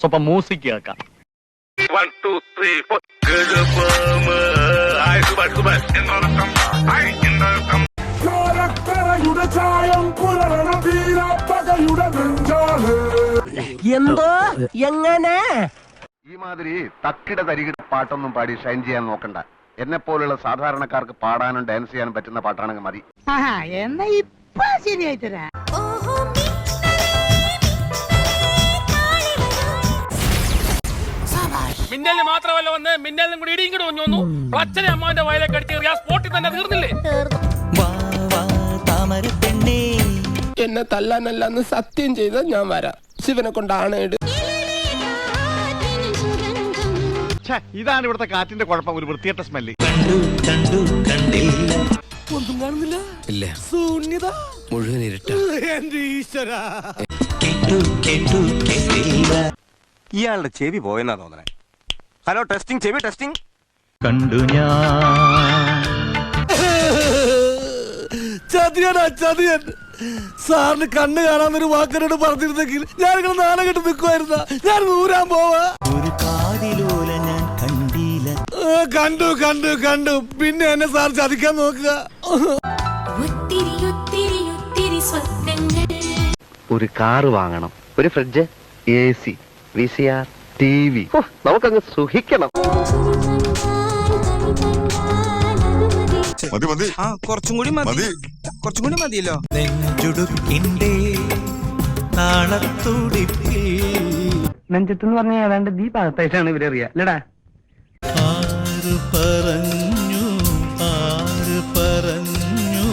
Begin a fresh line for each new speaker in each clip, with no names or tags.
സ്വപ്പം music കേൾക്കാം.
1 2 3 4
എന്തോ എങ്ങനെ
ഈ മാതിരി തക്കിട തരികിട പാട്ടൊന്നും പാടി ഷൈൻ ചെയ്യാൻ നോക്കണ്ട. എന്നെ പോലുള്ള സാധാരണക്കാർക്ക് പാടാനും ഡാൻസ് ചെയ്യാനും പറ്റുന്ന പാട്ടാണെങ്കിൽ മതി.
എന്നാ ഇപ്പൊ ശരിയായി തരാ.
മിന്നലിന് മാത്രമല്ല വന്ന് മിന്നലിനും കൂടി ഇടിയും കൂടി വന്നു അച്ഛനെ അമ്മാന്റെ വയലൊക്കെ അടിച്ച് ആ സ്പോട്ടിൽ തന്നെ തീർന്നില്ലേ?
എന്നെ തല്ലാനല്ലെന്ന് സത്യം ചെയ്ത ഞാൻ വരാം. ശിവനെ കൊണ്ടാണ്
ഇതാണ് ഇവിടുത്തെ കാറ്റിന്റെ കുഴപ്പം, ഒരു വൃത്തികെട്ട സ്മെല്ല്.
ഒന്നും കാണുന്നില്ല. ഇല്ല, ശൂന്യത മുഴുവൻ ഇരുട്ട. എന്റെ ഈശ്വര,
ഇയാളുടെ ചെവി പോയെന്നാ തോന്നണേ. ഹലോ, ടെസ്റ്റിംഗ്, ചെവി ടെസ്റ്റിംഗ്.
കണ്ടു ഞാൻ
ചതിയടാ ചതിയൻ. സാറിന് കണ്ണ് കാണാന്നൊരു വാക്കരോട് പറഞ്ഞിരുന്നെങ്കിൽ ഞാനിങ്ങനെ നാളെ കെട്ട് നിൽക്കുമായിരുന്ന. ഞാൻ ഊരാൻ പോവാ.
ഒരു കാതിലോല ഞാൻ കണ്ടില്ല.
കണ്ടു കണ്ടു കണ്ടു. പിന്നെ എന്നെ സാർ ചതിക്കാൻ നോക്കുക.
ഒരു കാറ് വാങ്ങണം, ഒരു ഫ്രിഡ്ജ്, AC, VCR, TV. നമുക്കങ്ങ് സുഖിക്കണം.
കുറച്ചും കൂടി മതി, കുറച്ചും കൂടി മതിയല്ലോ. നെഞ്ചുടുക്കിന്റെ നാളത്തുടിപ്പിൽ
നെഞ്ചത്തെന്ന് പറഞ്ഞ ഏതാണ്ട് ഈ ഭാഗത്തായിട്ടാണ് ഇവരറിയാ അല്ലടാ.
ആര് പറഞ്ഞു, ആര് പറഞ്ഞു?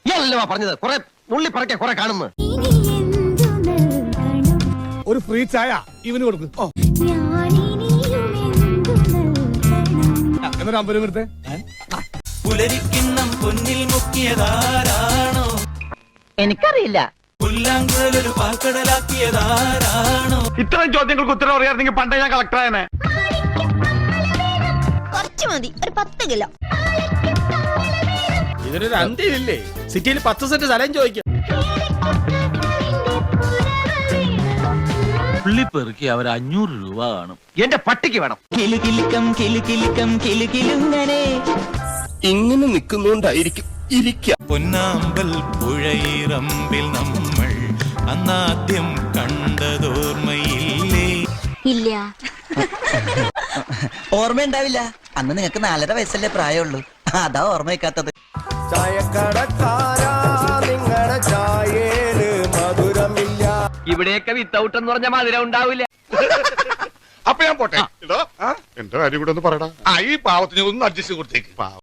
ഇയാളല്ലേ പറഞ്ഞത് കുറെ ഉള്ളി പറക്കെ കുറെ കാണുന്നു.
ഒരു ഫ്രീ ചായ ഇവന് കൊടുക്കും. എന്നൊരു 50 രൂപ എടുത്തേ.
പുലരിക്കിണ്ണം പൊന്നിൽ മുക്കിയതാരാണോ?
എനിക്കറിയില്ല.
പുല്ലാങ്കുഴലൊരു പാൽക്കടലാക്കിയതാരാണോ?
ഇത്തരം ചോദ്യങ്ങൾക്ക് ഉത്തരം അറിയാമെങ്കിൽ പണ്ടേ ഞാൻ കളക്ടറായനെ.
കുറച്ച് മതി, ഒരു 10 കിലോ.
ഇതിനൊരു അന്ത്യമില്ലേ? സിറ്റിയിൽ 10 സെന്റ് സ്ഥലം ചോദിക്കും.
പുള്ളിപ്പെറുക്കി അവർ 500 രൂപ കാണും.
എന്റെ പട്ടിക്ക് വേണം.
കിലുകിലുക്കം കിലുകിലുക്കം കിലുകിലുങ്ങനെ
ഇങ്ങനെ നിൽക്കുന്നോണ്ടായിരിക്കും ഇരിക്ക.
പൊന്നാമ്പൽ പുഴയിറമ്പിൽ നമ്മൾ അന്നാദ്യം കണ്ടതോർമ്മയില്ലേ?
ഇല്ല.
ഓർമ്മയുണ്ടാവില്ല. അന്ന് നിങ്ങൾക്ക് 4.5 വയസ്സല്ലേ പ്രായമുള്ളൂ. അതാ ഓർമ്മ വെക്കാത്തത്.
ഇവിടെയൊക്കെ വിത്തൗട്ട് എന്ന് പറഞ്ഞ മധുരം ഉണ്ടാവില്ല.
അപ്പൊ ഞാൻ പോട്ടെ. എന്റെ കാര്യം കൂടെ ഒന്ന് പറയടാ. ഈ പാവത്തിന് ഒന്ന് അഡ്ജസ്റ്റ് കൊടുത്തേക്ക്.